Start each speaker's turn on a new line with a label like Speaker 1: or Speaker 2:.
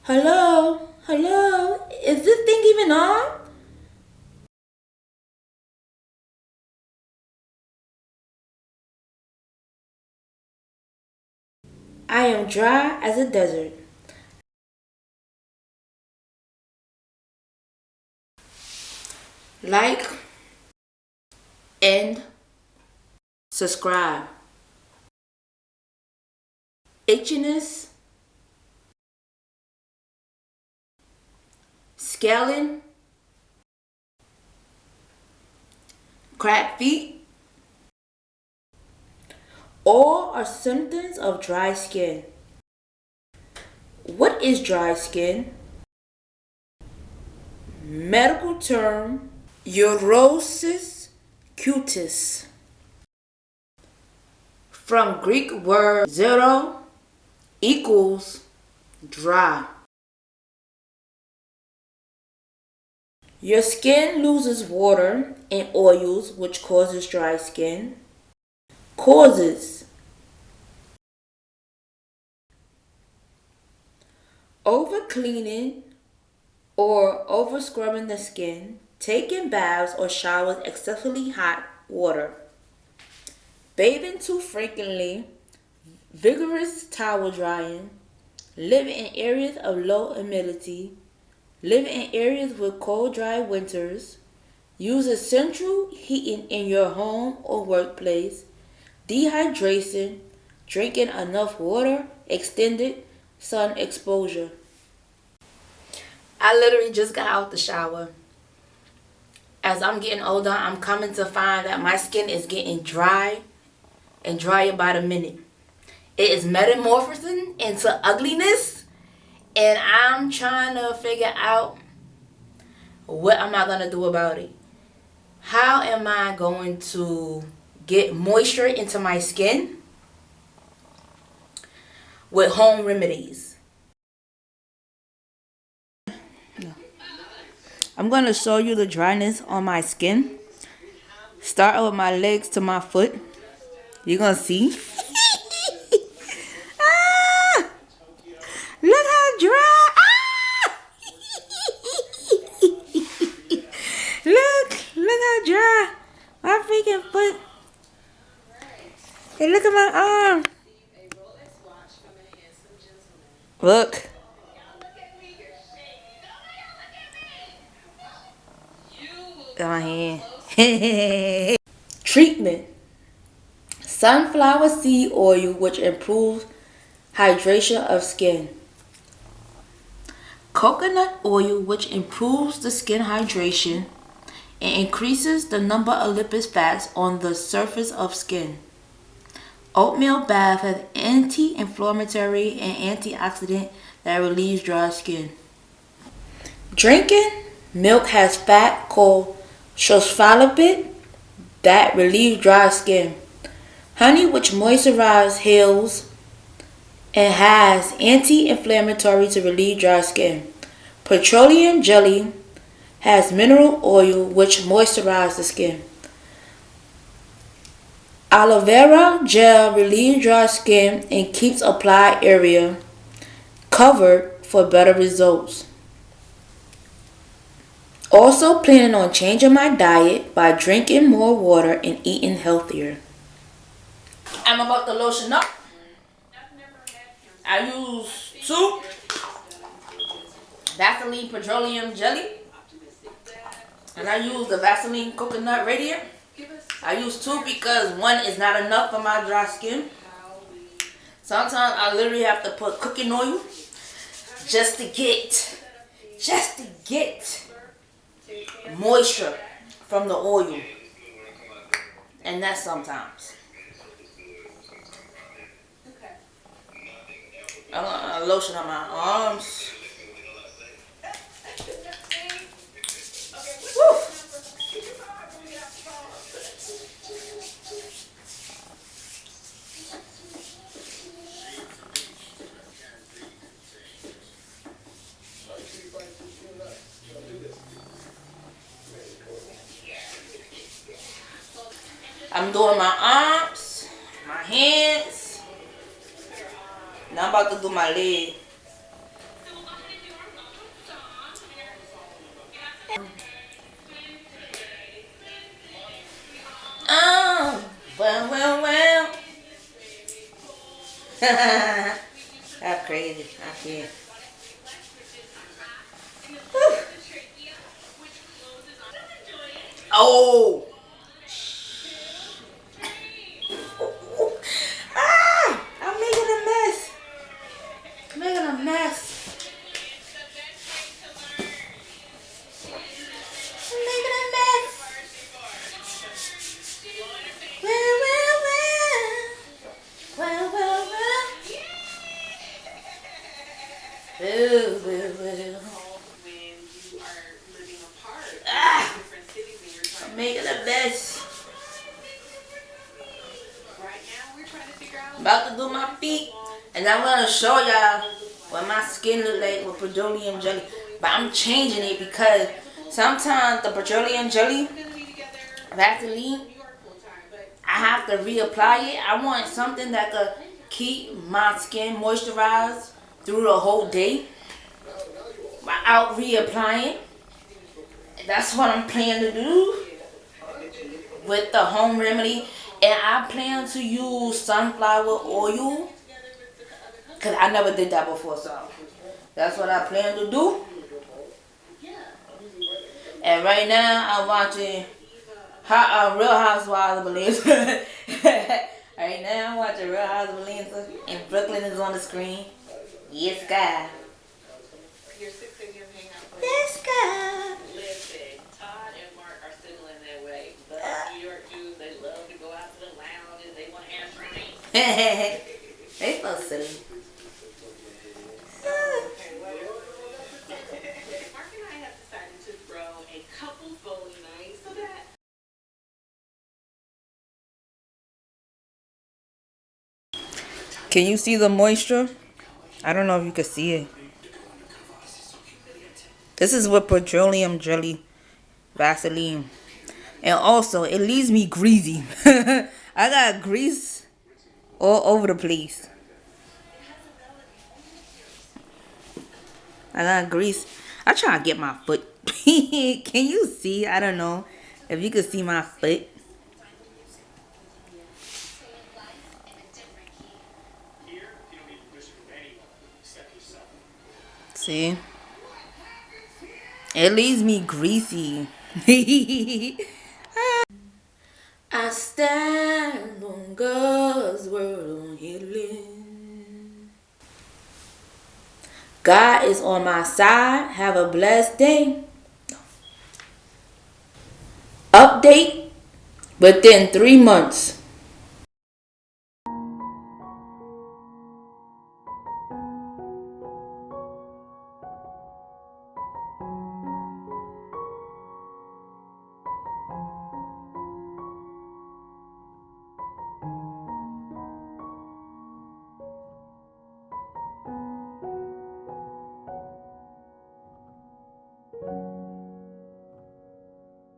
Speaker 1: Hello? Hello? Is this thing even on? I am dry as a desert. Like and subscribe. Itchiness, scaling, cracked feet, all are symptoms of dry skin. What is dry skin? Medical term, Eurosis cutis. From Greek word zero equals dry. Your skin loses water and oils, which causes dry skin. Causes: over cleaning or over scrubbing the skin, taking baths or showers excessively hot water, bathing too frequently, vigorous towel drying, living in areas of low humidity, living in areas with cold, dry winters, use central heating in your home or workplace, dehydration, drinking enough water, extended sun exposure. I literally just got out the shower. As I'm getting older, I'm coming to find that my skin is getting dry and drier by the minute. It is metamorphosing into ugliness, and I'm trying to figure out what am I going to do about it. How am I going to get moisture into my skin with home remedies? I'm going to show you the dryness on my skin. Start with my legs to my foot. You're going to see. Ah! Look how dry. Ah! Look how dry. My freaking foot. Hey, look at my arm. Look. Got my hand. Treatment: sunflower seed oil, which improves hydration of skin. Coconut oil, which improves the skin hydration and increases the number of lipid fats on the surface of skin. Oatmeal bath has anti-inflammatory and antioxidant that relieves dry skin. Drinking milk has fat called phospholipid that relieves dry skin. Honey, which moisturizes, heals, and has anti-inflammatory to relieve dry skin. Petroleum jelly has mineral oil which moisturizes the skin. Aloe vera gel relieves dry skin and keeps applied area covered for better results. Also planning on changing my diet by drinking more water and eating healthier. I'm about to lotion up. I use 2 Vaseline petroleum jelly, and I use the Vaseline coconut radiant. I use 2 because 1 is not enough for my dry skin. Sometimes I literally have to put cooking oil just to get moisture from the oil, and that's sometimes. I'm gonna lotion on my arms. Woo. I'm doing my arms, my hands. Now I'm about to do my leg. Oh, well. That's crazy. I can't. Oh. Ah! I'm making a mess. Making a mess. I'm making a mess. Well. Ah! I'm making a mess. I'm about to do my feet, and I'm gonna show y'all what my skin look like with petroleum jelly. But I'm changing it because sometimes the petroleum jelly, Vaseline, I have to reapply it. I want something that could keep my skin moisturized through the whole day without reapplying. That's what I'm planning to do with the home remedy. And I plan to use sunflower oil because I never did that before, so that's what I plan to do. And right now I'm watching Real Housewives of Atlanta. Right now I'm watching Real Housewives of Atlanta, and Brooklyn is on the screen. Yes, God. Yes, God.
Speaker 2: Listen, Todd and Mark are still in their way. The New York Jews, they love to go out to the lounges. They want to have drinks.
Speaker 1: They so silly.
Speaker 2: Mark and I have decided to throw a couples bowling night so that
Speaker 1: Can you see the moisture? I don't know if you can see it. This is with petroleum jelly Vaseline. And also, it leaves me greasy. I got grease all over the place. I got grease. I try to get my foot. Can you see? I don't know if you can see my foot. See? It leaves me greasy. I stand on God's word on healing. God is on my side. Have a blessed day. Update within 3 months.